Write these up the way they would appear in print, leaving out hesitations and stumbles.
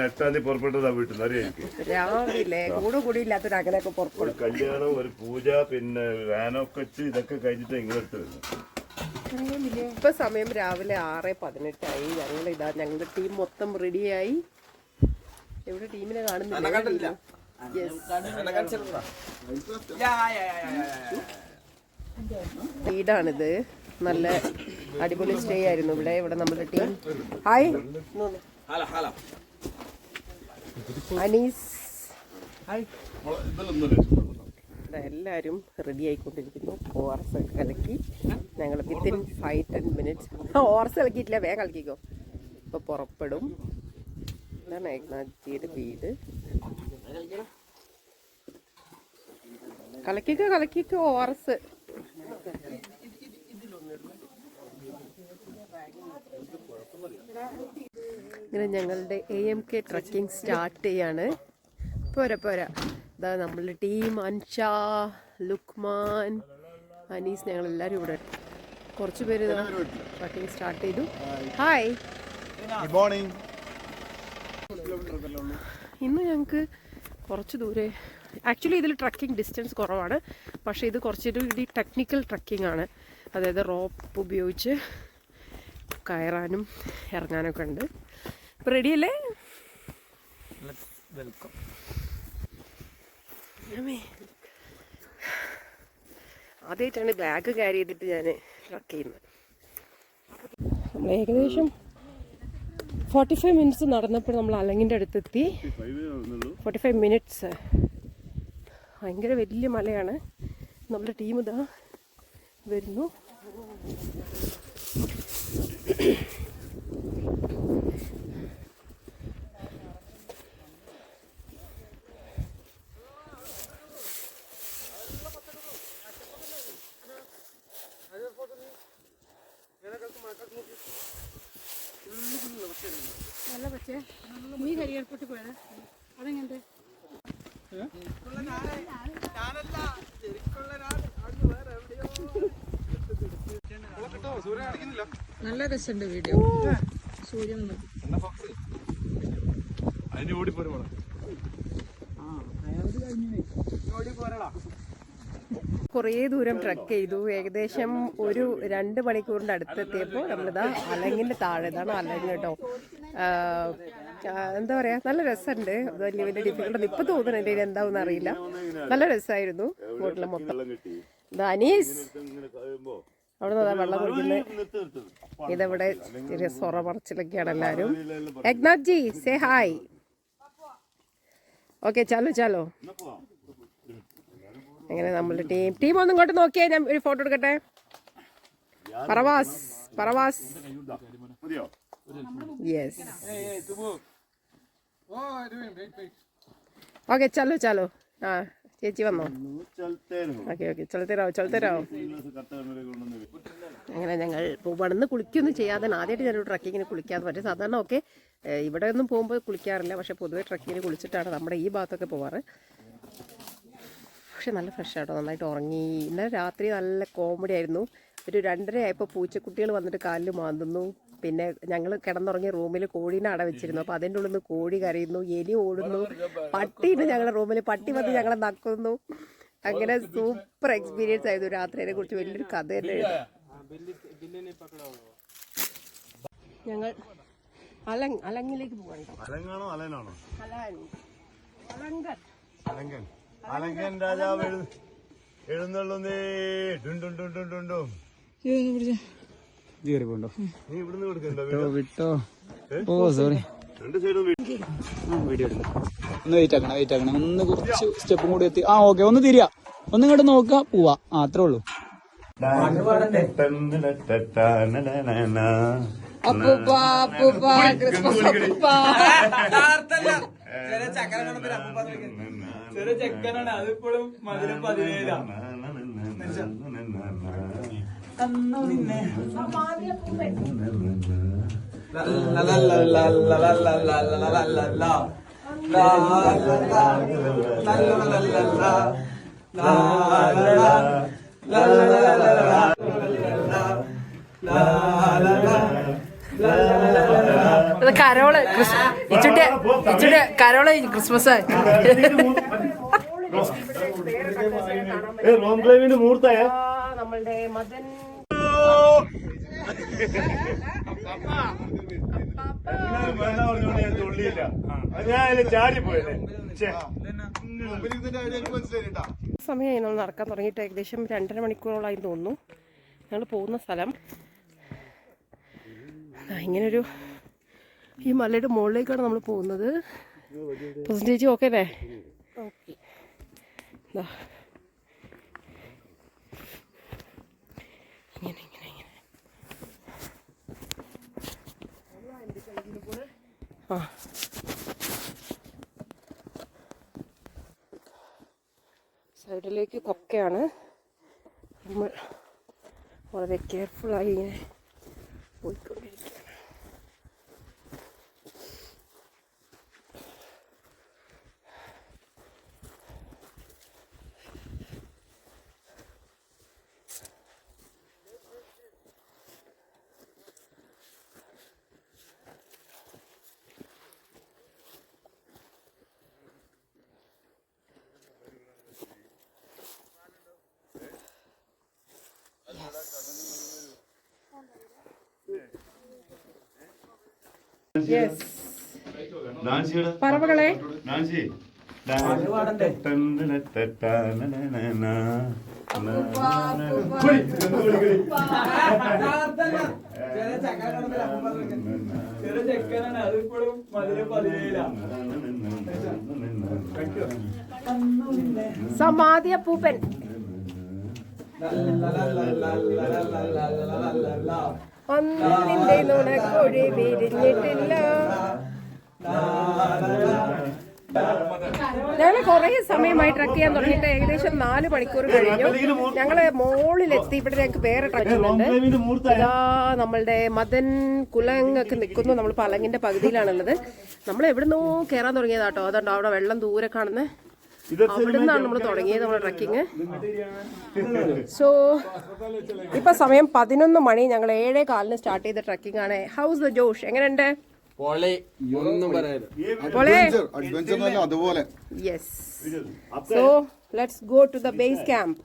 8-ാം തീയതി പുറപ്പെട്ടതാ വീട്ടിൽ രാവിലെ കൂടിയില്ലാത്തൊരു അങ്ങനെയൊക്കെ പുറപ്പെടും. കല്യാണം, ഒരു പൂജ, പിന്നെ വാനൊക്കെ വെച്ച് ഇതൊക്കെ കഴിഞ്ഞിട്ട് ഇങ്ങോട്ട് വരുന്നു. ഇപ്പൊ സമയം രാവിലെ 6:18 ഞങ്ങളുടെ ടീം മൊത്തം റെഡിയായി. എവിടെ ടീമിനെ കാണുന്നില്ല. വീടാണിത്. നല്ല അടിപൊളി സ്റ്റേ ആയിരുന്നു ഇവിടെ നമ്മുടെ ടീം. ഹായ് അനീസ്. എല്ലാവരും റെഡി ആയിക്കൊണ്ടിരിക്കുന്നു. ORS കലക്കി ഞങ്ങൾ വിത്തിൻ 5-10 മിനിറ്റ്സ്. ORS കലക്കിയിട്ടില്ല, വേഗം കളിക്കോ. ഇപ്പൊ പുറപ്പെടും. ഇതാണ് ഏകനാഥ്ജിയുടെ വീട്. കലക്കിക്കോ ORS. ഇങ്ങനെ ഞങ്ങളുടെ AMK ട്രക്കിംഗ് സ്റ്റാർട്ട് ചെയ്യാണ്. പോരാ ഇതാ നമ്മളുടെ ടീം. അൻഷ, ലുക്മാൻ, അനീസ്, ഞങ്ങളെല്ലാവരും ഇവിടെ. കുറച്ച് പേര് ട്രക്കിംഗ് സ്റ്റാർട്ട് ചെയ്തു. Hi, good morning. ഇന്ന് ഞങ്ങൾക്ക് കുറച്ച് ദൂരെ, ആക്ച്വലി ഇതിൽ ട്രക്കിംഗ് ഡിസ്റ്റൻസ് കുറവാണ്, പക്ഷേ ഇത് കുറച്ചുകൂടി ടെക്നിക്കൽ ട്രക്കിംഗ് ആണ്. അതായത് റോപ്പ് ഉപയോഗിച്ച് കയറാനും ഇറങ്ങാനൊക്കെ ഉണ്ട്. ഇപ്പം റെഡിയല്ലേ? വെൽക്കം. ആദ്യമായിട്ടാണ് ബാഗ് ക്യാരി ചെയ്തിട്ട് ഞാൻ ട്രക്ക് ചെയ്യുന്നത്. നമ്മൾ ഏകദേശം 45 മിനിറ്റ്സ് നടന്നപ്പോൾ നമ്മൾ അലങ്ങിൻ്റെ അടുത്തെത്തി. 45 മിനിറ്റ്സ്. ഭയങ്കര വലിയ മലയാണ്. നമ്മുടെ ടീം ഇതാ വരുന്നു. നല്ല പക്ഷേ നീ കരിയേർപ്പെട്ട് പോയത് അതെങ്ങനെ? നല്ല രസമുണ്ട് വീഡിയോ. സൂര്യൻ കുറേ ദൂരം ട്രക്ക് ചെയ്തു. ഏകദേശം ഒരു 2 മണിക്കൂറിൻ്റെ അടുത്തെത്തിയപ്പോൾ നമ്മളിതാ അലങ്ങിൻ്റെ താഴെ. ഇതാണ് അലങ്ങ് കേട്ടോ. എന്താ പറയുക, നല്ല രസമുണ്ട്. വലിയ വലിയ ഡിഫിക്കൽട്ട് ഇപ്പം തോന്നുന്നുണ്ട്, ഇനി എന്താണെന്ന് അറിയില്ല. നല്ല രസമായിരുന്നു ബോട്ടിൽ മൊത്തം. അനീസ് അവിടെ നിന്ന് വെള്ളം കുടിക്കുന്നത്. ഇതവിടെ ചെറിയ സൊറ പറച്ചിലൊക്കെയാണ് എല്ലാവരും. Eknath ji say hi. Okay, ചാലോ. അങ്ങനെ നമ്മളുടെ ടീം ഒന്നും ഇങ്ങോട്ട് നോക്കിയേ, ഞാൻ ഒരു ഫോട്ടോ എടുക്കട്ടെ. പറവാസ് യെസ്. ഓക്കെ, ചാലോ. ആ ചേച്ചി വന്നോ? ഓക്കെ ചലത്തെ രാവോ. അങ്ങനെ ഞങ്ങൾ പോവാണെന്ന് കുളിക്കൊന്നും ചെയ്യാതെ ആദ്യമായിട്ട് ഞാനൊരു ട്രക്കിങ്ങിന് കുളിക്കാതെ പറ്റും. സാധാരണ ഒക്കെ ഇവിടെ ഒന്നും പോകുമ്പോൾ കുളിക്കാറില്ല, പക്ഷേ പൊതുവെ ട്രക്കിങ്ങിന് കുളിച്ചിട്ടാണ് നമ്മുടെ ഈ ഭാഗത്തൊക്കെ പോവാറ്. പക്ഷെ നല്ല ഫ്രഷ് ആട്ടോ, നന്നായിട്ട് ഉറങ്ങി. ഇന്നലെ രാത്രി നല്ല കോമഡി ആയിരുന്നു. ഒരു 2:30 ആയപ്പോൾ പൂച്ചക്കുട്ടികൾ വന്നിട്ട് കാലിൽ മാന്തുന്നു. പിന്നെ ഞങ്ങൾ കിടന്നുറങ്ങിയ റൂമിൽ കോഴീനെ അടവെച്ചിരുന്നു. അപ്പോൾ അതിൻ്റെ ഉള്ളിൽ നിന്ന് കോഴി കരയുന്നു, എലി ഓടുന്നു, പട്ടിയുണ്ട് ഞങ്ങളുടെ റൂമിൽ. പട്ടി വന്ന് ഞങ്ങളെ നക്കുന്നു. അങ്ങനെ സൂപ്പർ എക്സ്പീരിയൻസ് ആയിരുന്നു. രാത്രിയെ കുറിച്ച് വലിയൊരു കഥ തന്നെ. ഞങ്ങൾ അലങ്ങിലേക്ക് പോകണം. അലങ്കൻ രാജാവ് എഴുന്നള്ളുന്നേ. നീ ഇവിടുന്ന് വിട്ടോ. ഓ സോറി, വീഡിയോ ഒന്ന് വെയിറ്റ് ആക്കണം. ഒന്ന് കുറച്ച് സ്റ്റെപ്പും കൂടി എത്തി. ഓക്കെ, ഒന്ന് തിരിയാ, ഒന്ന് ഇങ്ങോട്ട് നോക്കുക, പോവാ. അത്രേ ഉള്ളൂ. ചെക്കനാണ് അതിപ്പോഴും മധുരം 17. കരോള് ഇച്ചുട്ടി കരോള് ക്രിസ്മസ് റോം ക്ലൈമിന് മുഹൂർത്തായ നമ്മളുടെ മദൻ ഞാൻ തുള്ളിയില്ല ഞാൻ ചാടിപ്പോയല്ലേ. സമയമായി നമ്മൾ നടക്കാൻ തുടങ്ങിയിട്ട് ഏകദേശം 2.5 മണിക്കൂറോളായി തോന്നുന്നു. ഞങ്ങൾ പോകുന്ന സ്ഥലം ഇങ്ങനൊരു ഈ മലയുടെ മുകളിലേക്കാണ് നമ്മൾ പോകുന്നത്. ചേച്ചി ഓക്കെ അല്ലേ? ഓക്കെ. ഇങ്ങനെ ഇങ്ങനെ ഇങ്ങനെ ആ സൈഡിലേക്ക് കൊക്കയാണ്. നമ്മൾ വളരെ കെയർഫുള്ളായി ഇങ്ങനെ പോയിക്കൊണ്ടിരിക്കുകയാണ്. പറവകളെ നാൻസി ചെക്കനാണ് അതിപ്പോഴും മധുരം 17. സമാധി അപ്പൂപ്പൻ ഒന്നും നിന്റെ നുണക്കൊഴി വിരിഞ്ഞിട്ടില്ല. ഞങ്ങൾ കുറേ സമയമായി ട്രക്ക് ചെയ്യാൻ തുടങ്ങിയിട്ട് ഏകദേശം 4 മണിക്കൂർ കഴിഞ്ഞു. ഞങ്ങള് മോളിലെത്തി. ഇവിടെ ഞങ്ങൾക്ക് വേറെ ട്രക്കിംഗ് ഉണ്ട്. ഇതാ നമ്മളുടെ മദൻ കുലങ് ഒക്കെ നിൽക്കുന്നു. നമ്മൾ പലങ്ങിന്റെ പകുതിയിലാണുള്ളത്. നമ്മൾ എവിടുന്നോ കയറാൻ തുടങ്ങിയതാട്ടോ. അതുകൊണ്ട് അവിടെ വെള്ളം ദൂരെ കാണുന്നത്. അവിടെ നിന്നാണ് നമ്മൾ തുടങ്ങിയത് നമ്മുടെ ട്രക്കിങ്. സോ ഇപ്പൊ സമയം 11 മണി. ഞങ്ങൾ 7:15 സ്റ്റാർട്ട് ചെയ്ത ട്രക്കിംഗ് ആണ്. How's the josh? എങ്ങനെയുണ്ട്? Yes. So let's go to the base camp.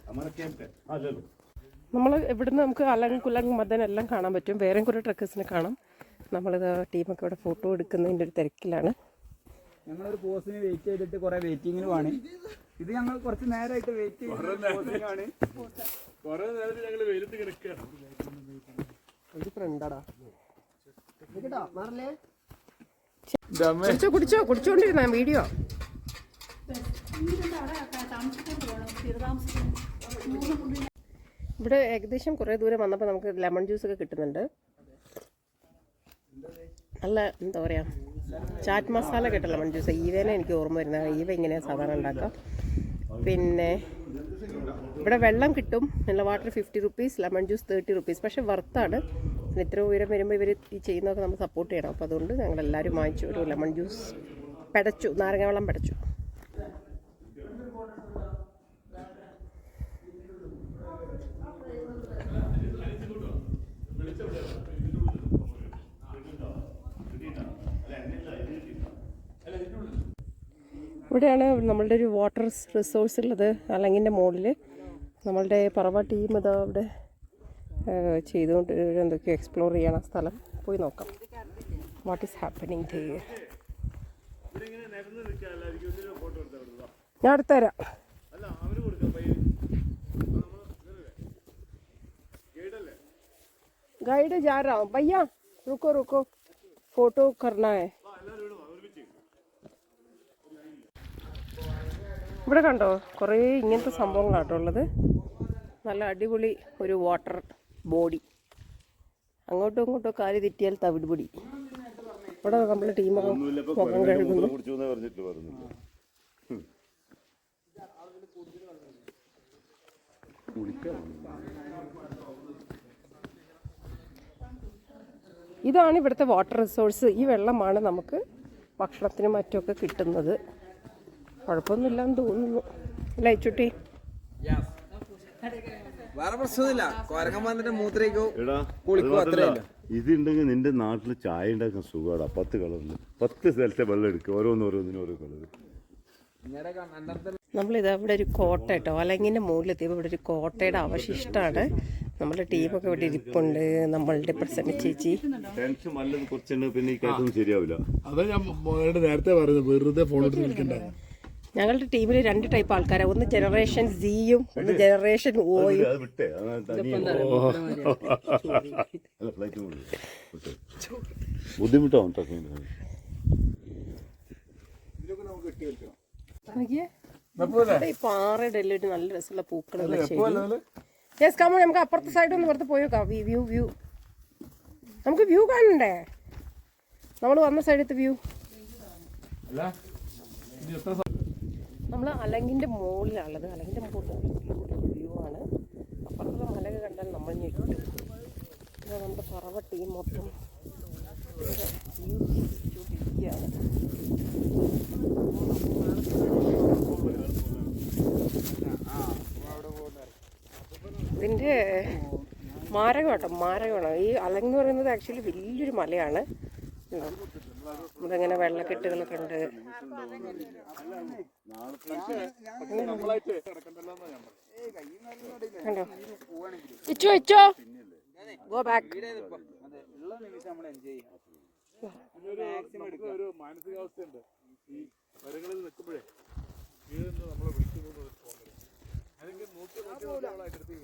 നമ്മൾ ഇവിടുന്ന് നമുക്ക് അലങ് കുലങ് മദൻ എല്ലാം കാണാൻ പറ്റും. വേറെ കുറേ ട്രക്കേഴ്സിനെ കാണാം. നമ്മളിത് ടീമൊക്കെ ഇവിടെ ഫോട്ടോ എടുക്കുന്നതിൻ്റെ ഒരു തിരക്കിലാണ്. ഞങ്ങളൊരു പോസ്റ്റിന് വെയിറ്റ് ചെയ്തിട്ട് കുറെ വെയിറ്റിങ്ങിനുമാണ്. ഇത് ഞങ്ങൾ കുറച്ച് നേരമായിട്ട് വെയിറ്റ് ചെയ്യുന്നതാണ്. കുടിച്ചോണ്ടിരുന്ന വീഡിയോ. ഇവിടെ ഏകദേശം കുറെ ദൂരം വന്നപ്പോൾ നമുക്ക് ലെമൺ ജ്യൂസ് ഒക്കെ കിട്ടുന്നുണ്ട്. നല്ല എന്താ പറയാ, ചാറ്റ് മസാല കേട്ട ലെമൺ ജ്യൂസ്. ഈവേനെ എനിക്ക് ഓർമ്മ വരുന്നത്. ഈവ ഇങ്ങനെയാണ് സാധാരണ ഉണ്ടാക്കാം. പിന്നെ ഇവിടെ വെള്ളം കിട്ടും. Mineral water 50 rupees, lemon juice 30 rupees. പക്ഷേ വർത്താണ്. ഇത്ര ഉയരം വരുമ്പോൾ ഇവർ ഈ ചെയ്യുന്നതൊക്കെ നമ്മൾ സപ്പോർട്ട് ചെയ്യണം. അപ്പോൾ അതുകൊണ്ട് ഞങ്ങളെല്ലാവരും വാങ്ങിച്ചു. ഒരു ലെമൺ ജ്യൂസ് പെടച്ചു, നാരങ്ങ വെള്ളം പെടച്ചു. ഇവിടെയാണ് നമ്മളുടെ ഒരു വാട്ടർ റിസോഴ്സ് ഉള്ളത്. അലങ്ങിൻ്റെ മുകളിൽ നമ്മളുടെ പറവ ടീം ഇതാ അവിടെ ചെയ്തുകൊണ്ട് എന്തൊക്കെയോ എക്സ്പ്ലോർ ചെയ്യണം. സ്ഥലം പോയി നോക്കാം. What is happening here. ഞാൻ അടുത്തുതരാം. गाइड जा रहा हूँ भैया, रुको रुको, फोटो करना है. ഇവിടെ കണ്ടോ കുറേ ഇങ്ങനത്തെ സംഭവങ്ങളാട്ടോ ഉള്ളത്. നല്ല അടിപൊളി ഒരു വാട്ടർ ബോഡി. അങ്ങോട്ടും ഇങ്ങോട്ടും കാല് തെറ്റിയാൽ തവിടുപൊടി. ഇവിടെ നമ്മളെ ടീമൊക്കെ മുഖം കഴുകുന്നു. ഇതാണ് ഇവിടുത്തെ വാട്ടർ റിസോഴ്സ്. ഈ വെള്ളമാണ് നമുക്ക് ഭക്ഷണത്തിനും മറ്റുമൊക്കെ കിട്ടുന്നത്. കുഴപ്പമൊന്നുമില്ലാന്ന് തോന്നുന്നു അല്ലേ ചുട്ടി? വേറെ പ്രശ്നമൊന്നുമില്ല. കൊരങ്ങൻ വന്നിട്ട് മൂത്രയ്ക്കോ കുളിക്കോ അത്രയല്ല. ഇതുണ്ടെങ്കിൽ നിന്റെ നാട്ടിൽ ചായ ഉണ്ടാക്കാൻ സുഖമാണ്. 10 കളറിൽ 10 സ്ഥലത്തെ വെള്ളം എടുക്കുക, ഓരോന്നിനും ഓരോ കളർ. നമ്മളിതാ ഇവിടെ ഒരു കോട്ട കേട്ടോ, അലങ്ങിൻ്റെ മുകളിലെത്തിയപ്പോൾ ഇവിടെ ഒരു കോട്ടയുടെ അവശിഷ്ടമാണ്. നമ്മുടെ ടീമൊക്കെ ഇവിടെ ഇരിപ്പുണ്ട്. നമ്മളുടെ പ്രസന്ന ചേച്ചി ടെൻഷൻ വല്ലതും കുറച്ചുണ്ട്, പിന്നെ ഈ കാര്യമൊന്നും ശരിയാവില്ല. അതാ ഞാൻ നേരത്തെ പറയുന്നത്, വെറുതെ ഫോൺ എടുത്ത് വിളിക്കണ്ട. ഞങ്ങളുടെ ടീമിൽ 2 ടൈപ്പ് ആൾക്കാരാണ്. ഒന്ന് ജനറേഷൻ സിയും ഒന്ന് ജനറേഷൻ ഓയും. അത് വിട്ടേ, ബുദ്ധിമുട്ടാവും. ഈ പാറയുടെ എല്ലാം ഒരു നല്ല രസമുള്ള പൂക്കളുള്ള ശരി. യെസ് കമോൺ, നമുക്ക് അപ്പുറത്തെ സൈഡ് ഒന്ന് വെറുതെ പോയേക്കാം. വ്യൂ നമുക്ക് വ്യൂ കാണണ്ടേ? നമ്മൾ വന്ന സൈഡത്തെ വ്യൂ. നമ്മൾ അലങ്ങിൻ്റെ മുകളിലാണുള്ളത്. അലങ്ങിൻ്റെ മുകളിൽ വ്യൂ ആണ്. അപ്പുറത്തുള്ള മലക കണ്ടാൽ നമ്മൾ ഞെട്ടും. നമ്മുടെ പറവ ടീം മൊത്തം ഇരിക്കുകയാണ്. ഇതിൻ്റെ മാരകമാണ്. ഈ അലങ്ങ് എന്ന് പറയുന്നത് ആക്ച്വലി വലിയൊരു മലയാണ്. നമ്മളിങ്ങനെ വെള്ളക്കെട്ടുകളൊക്കെ ഉണ്ട്. കണ്ടോ ഇച്ചോ ഗോ ബാക്ക്. ഒരു മാനസികാവസ്ഥയുണ്ട് ഈ വരകളിൽ നിൽക്കുമ്പോഴേ, നമ്മളെ വിളിച്ചു പോകുന്നത് അല്ലെങ്കിൽ 100 അടുത്ത്